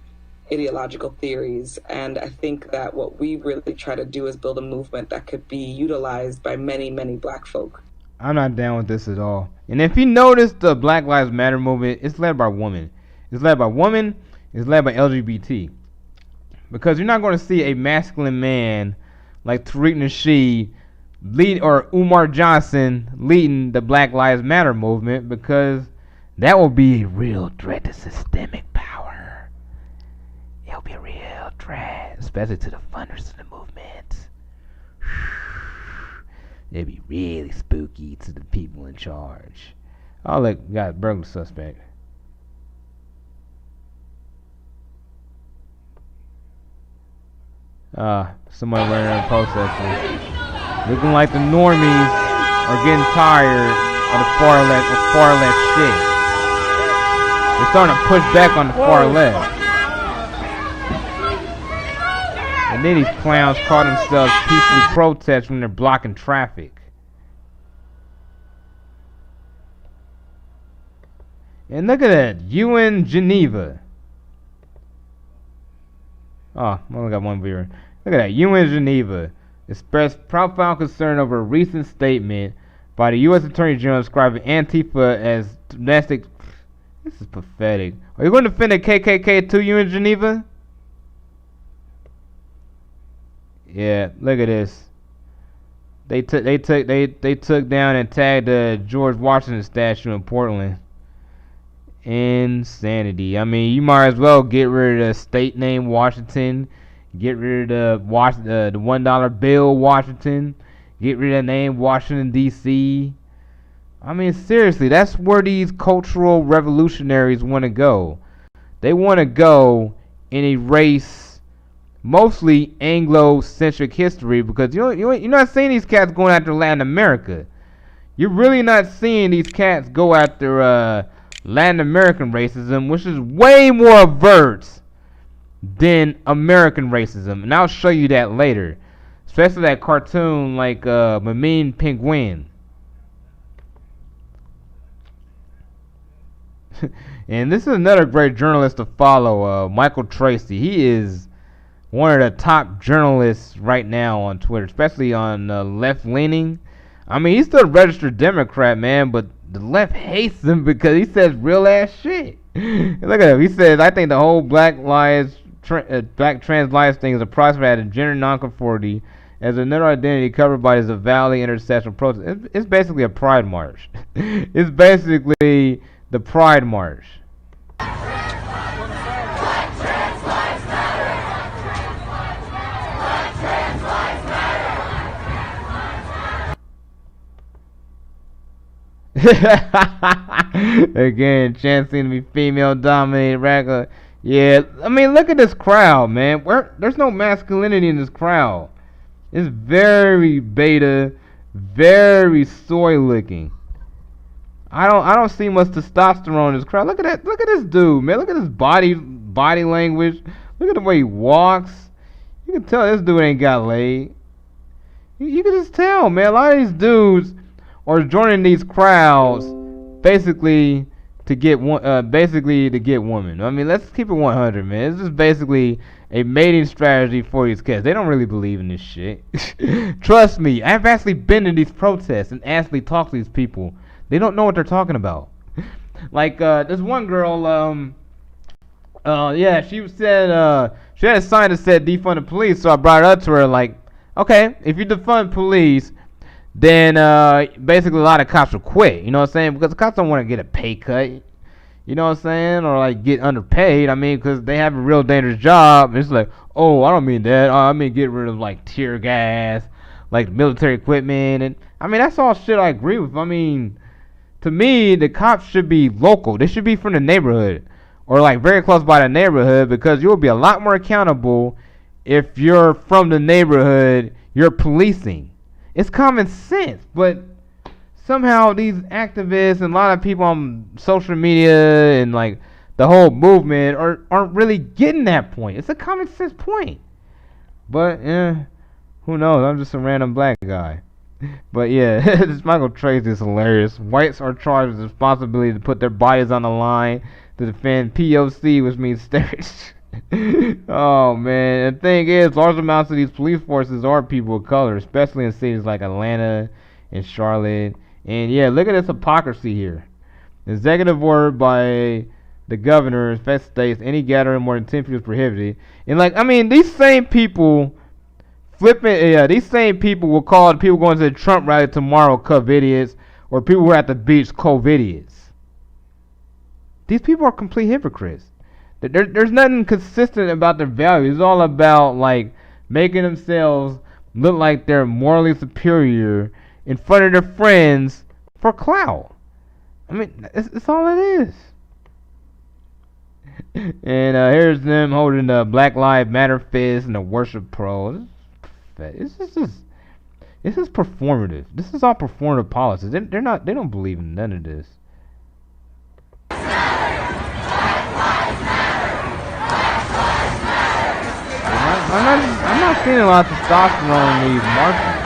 ideological theories, and I think that what we really try to do is build a movement that could be utilized by many, many black folk. I'm not down with this at all. And if you notice, the Black Lives Matter movement, it's led by women. It's led by women. It's led by LGBT. Because you're not going to see a masculine man like Tariq Nasheed or Umar Johnson leading the Black Lives Matter movement, because that will be a real threat to systemic power. It'll be a real threat, especially to the funders of the movement. It'll be really spooky to the people in charge. Oh, look, we got a burglar suspect. Somebody running around protesting. Looking like the normies are getting tired of the far left shit. They're starting to push back on the far left. And then these clowns call themselves peacefully protest when they're blocking traffic. And look at that, UN Geneva. Oh, I only got one viewer. Look at that, UN Geneva expressed profound concern over a recent statement by the U.S. Attorney General describing Antifa as domestic. This is pathetic. Are you going to defend the KKK to UN Geneva? Yeah, look at this. They took down and tagged the George Washington statue in Portland. Insanity. I mean, you might as well get rid of the state name Washington, Get rid of the $1 bill, Washington. Get rid of the name Washington, D.C. I mean, seriously, that's where these cultural revolutionaries want to go. They want to go and erase mostly Anglo-centric history, because you're not seeing these cats going after Latin America. You're really not seeing these cats go after Latin American racism, which is way more overt than American racism, and I'll show you that later. Especially that cartoon like Mean Penguin. And this is another great journalist to follow, Michael Tracy. He is one of the top journalists right now on Twitter, especially on left-leaning. I mean, he's still a registered Democrat, man, but the left hates him because he says real-ass shit. Look at him. He says, I think the whole black trans lives thing is approximated to gender nonconformity as another identity covered by this avowedly intersectional protest. It's basically a pride march. It's basically the pride march. Again, chance seems to be female dominated regular. Yeah, I mean, look at this crowd, man. There's no masculinity in this crowd. It's very beta, very soy looking. I don't see much testosterone in this crowd. Look at this dude, man. Look at his body language. Look at the way he walks. You can tell this dude ain't got laid. You can just tell, man. A lot of these dudes are joining these crowds basically to get women. I mean, let's keep it 100, man. It's just basically a mating strategy for these kids. They don't really believe in this shit. Trust me, I've actually been to these protests and actually talked to these people. They don't know what they're talking about. Like this one girl, she said she had a sign that said defund the police, so I brought it up to her like, okay, if you defund police, then basically a lot of cops will quit, you know what I'm saying? Because the cops don't want to get a pay cut, you know what I'm saying? Or like get underpaid, I mean, because they have a real dangerous job. It's like, oh, I don't mean that. I mean get rid of like tear gas, like military equipment, and I mean that's all shit I agree with. I mean, to me, the cops should be local. They should be from the neighborhood or like very close by the neighborhood, because you'll be a lot more accountable if you're from the neighborhood you're policing. It's common sense, but somehow these activists and a lot of people on social media and like the whole movement aren't really getting that point. It's a common sense point. But who knows? I'm just a random black guy. But yeah, this Michael Tracy is hilarious. Whites are charged with the responsibility to put their bodies on the line to defend POC, which means stereotypes. Oh man, the thing is, large amounts of these police forces are people of color, especially in cities like Atlanta and Charlotte. And yeah, look at this hypocrisy here. Executive order by the governor states any gathering more than 10 people is prohibited. And like, I mean, these same people these same people will call the people going to the Trump rally tomorrow COVIDiots, or people who are at the beach COVIDiots. These people are complete hypocrites. There's nothing consistent about their values. It's all about like making themselves look like they're morally superior in front of their friends for clout. I mean, it's all it is. And here's them holding the Black Lives Matter fist and the worship pro. This is performative. This is all performative politics. They don't believe in none of this. I'm not seeing a lot of testosterone in these marches.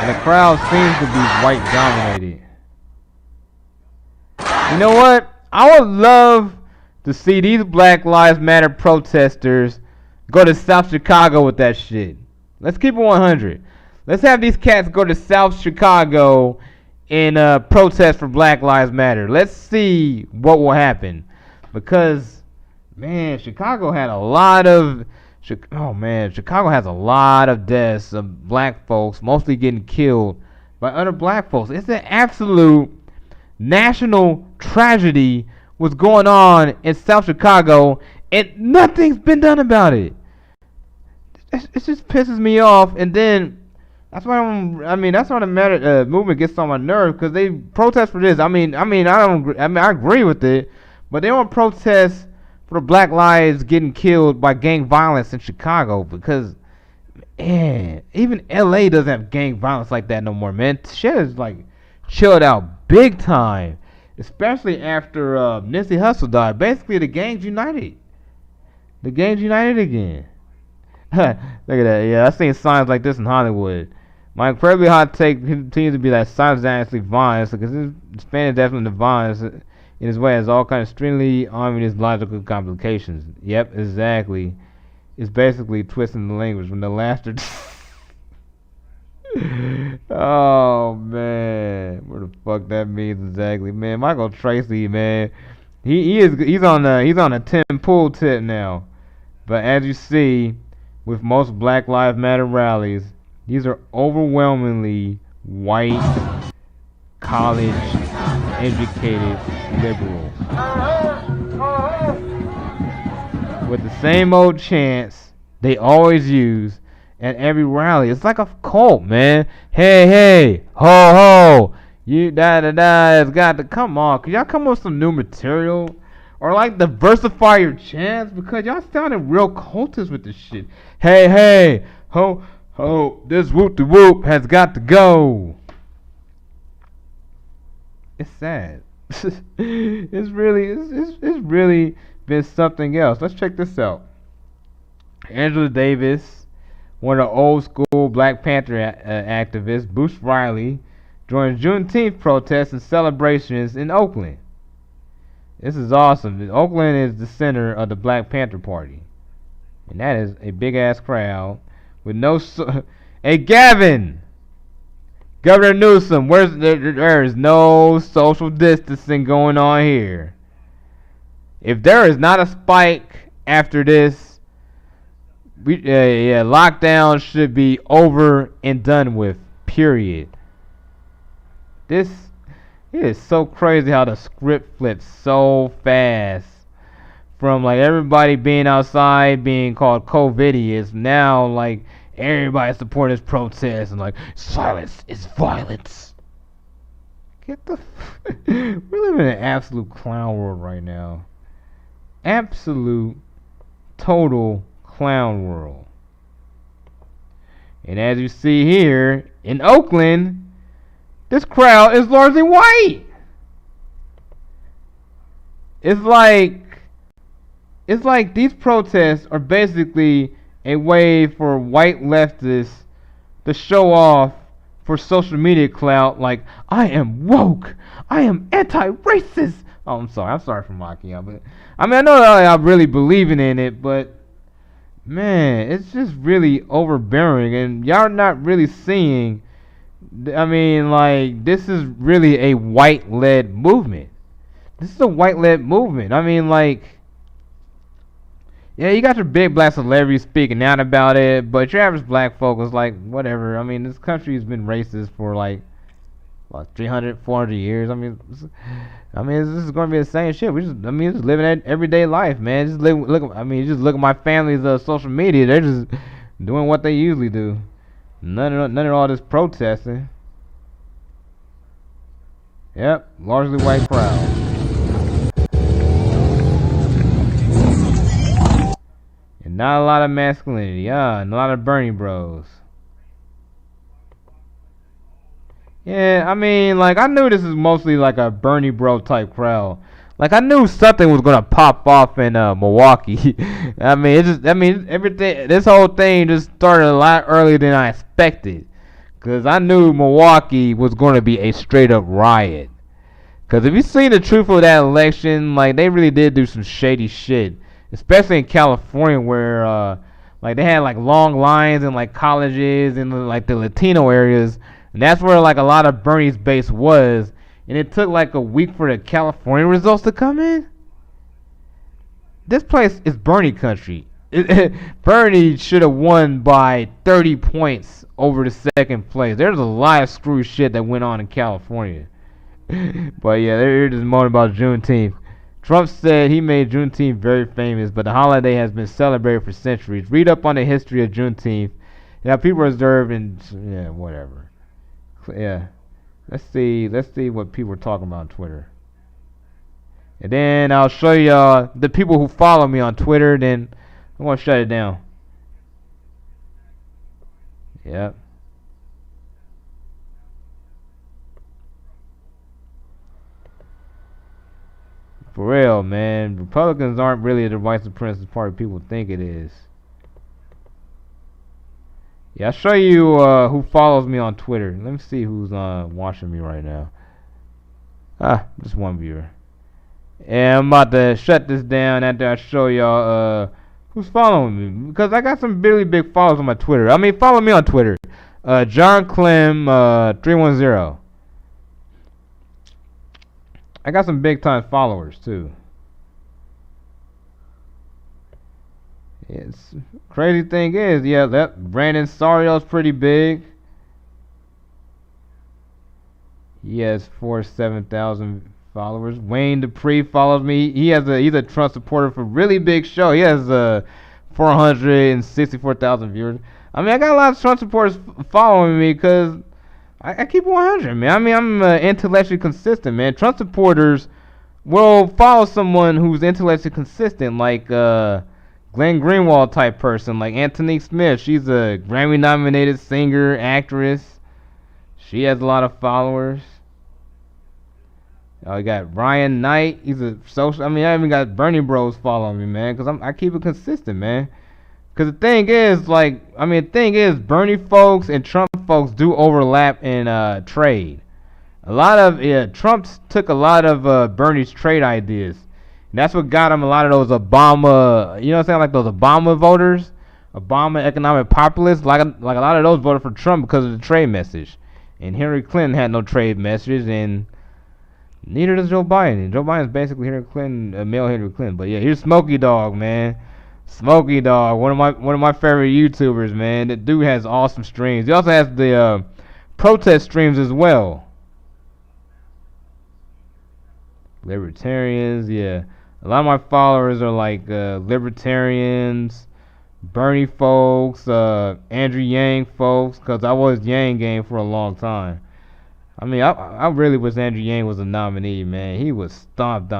And the crowd seems to be white dominated. You know what? I would love to see these Black Lives Matter protesters go to South Chicago with that shit. Let's keep it 100. Let's have these cats go to South Chicago and protest for Black Lives Matter. Let's see what will happen. Because, man, Chicago has a lot of deaths of black folks, mostly getting killed by other black folks. It's an absolute national tragedy what's going on in South Chicago, and nothing's been done about it. It just pisses me off, and then that's why that's why the movement gets on my nerves, because they protest for this. I agree with it, but they don't protest for the black lives getting killed by gang violence in Chicago, because man, even LA doesn't have gang violence like that no more, man. Shit is like chilled out big time, especially after Nipsey Hussle died. Basically, the gangs united. The gangs united again. Look at that. Yeah, I've seen signs like this in Hollywood. My incredibly hot take continues to be that simultaneously violence, because this expanded definition of violence in his way has all kinds of extremely ominous logical complications. Yep, exactly. It's basically twisting the language when the laughter. Oh man, what the fuck that means exactly, man? Michael Tracy, man, he's on a Tim Pool tip now. But as you see, with most Black Lives Matter rallies, these are overwhelmingly white, college-educated liberals with the same old chants they always use at every rally. It's like a cult, man. Hey, ho, ho, you it's got to come on. Can y'all come up with some new material? Or like diversify your chants, because y'all sounding real cultist with this shit. Hey, ho, ho, this whoop de whoop has got to go. It's sad. It's really been something else. Let's check this out. Angela Davis, one of the old school Black Panther activists, Bruce Riley, joined Juneteenth protests and celebrations in Oakland. This is awesome. Oakland is the center of the Black Panther Party, and that is a big ass crowd with no. Hey, Gavin, Governor Newsom, there is no social distancing going on here. If there is not a spike after this, lockdown should be over and done with. Period. It is so crazy how the script flips so fast. From like everybody being outside being called COVIDious, now like everybody supporting this protest and like silence is violence. Get the we're living in an absolute clown world right now. Absolute total clown world. And as you see here in Oakland, this crowd is largely white. It's like these protests are basically a way for white leftists to show off for social media clout, like, I am woke, I am anti-racist. Oh, I'm sorry for mocking y'all, but I know that y'all really believing in it, but man, it's just really overbearing, and y'all not really seeing. This is really a white-led movement. This is a white-led movement. You got your big black celebrities speaking out about it, but your average black folk is like, whatever. This country has been racist for like 300, 400 years. This is going to be the same shit. Just living that everyday life, man. Just look at my family's social media. They're just doing what they usually do. None of all this protesting. Yep, largely white crowd. And not a lot of masculinity, and a lot of Bernie bros. Yeah, I knew this is mostly like a Bernie bro type crowd. Like, I knew something was gonna pop off in Milwaukee. Everything. This whole thing just started a lot earlier than I expected, cause I knew Milwaukee was gonna be a straight up riot. Cause if you seen the truth of that election, like they really did do some shady shit, especially in California, where they had like long lines in like colleges and like the Latino areas, and that's where like a lot of Bernie's base was. And it took like a week for the California results to come in. This place is Bernie country. Bernie should have won by 30 points over the second place. There's a lot of screwy shit that went on in California. But yeah, they're just moaning about Juneteenth. Trump said he made Juneteenth very famous, but the holiday has been celebrated for centuries. Read up on the history of Juneteenth. People observe and whatever. Yeah. Let's see what people are talking about on Twitter. And then I'll show y'all the people who follow me on Twitter, then I'm going to shut it down. Yep. For real, man. Republicans aren't really the white supremacist party people think it is. Yeah, I'll show you who follows me on Twitter. Let me see who's watching me right now. Just one viewer. And I'm about to shut this down after I show y'all who's following me. Because I got some really big followers on my Twitter. I mean, follow me on Twitter. John Clem 310. I got some big time followers too. It's crazy thing is, that Brandon Sario's pretty big. He has 47,000 followers. Wayne Dupree follows me. He's a Trump supporter for really big show. He has 464,000 viewers. I mean, I got a lot of Trump supporters following me because I keep 100, man. I mean, I'm intellectually consistent, man. Trump supporters will follow someone who's intellectually consistent, like Glenn Greenwald type person, like Anthony Smith. She's a Grammy-nominated singer, actress. She has a lot of followers. You got Ryan Knight. He's a social. I mean, I even got Bernie Bros following me, man, because I keep it consistent, man. Because the thing is, Bernie folks and Trump folks do overlap in trade. Trump took a lot of Bernie's trade ideas. And that's what got him a lot of those Obama, you know what I'm saying, like those Obama voters, Obama economic populists. Like a lot of those voted for Trump because of the trade message. And Hillary Clinton had no trade message, and neither does Joe Biden. Joe Biden's basically Hillary Clinton, male Hillary Clinton. But yeah, here's Smokey Dog, man. Smokey Dog, one of my favorite YouTubers, man. That dude has awesome streams. He also has the protest streams as well. Libertarians, yeah. A lot of my followers are like libertarians, Bernie folks, Andrew Yang folks, because I was Yang gang for a long time. I mean, I really wish Andrew Yang was a nominee, man. He was stomped on.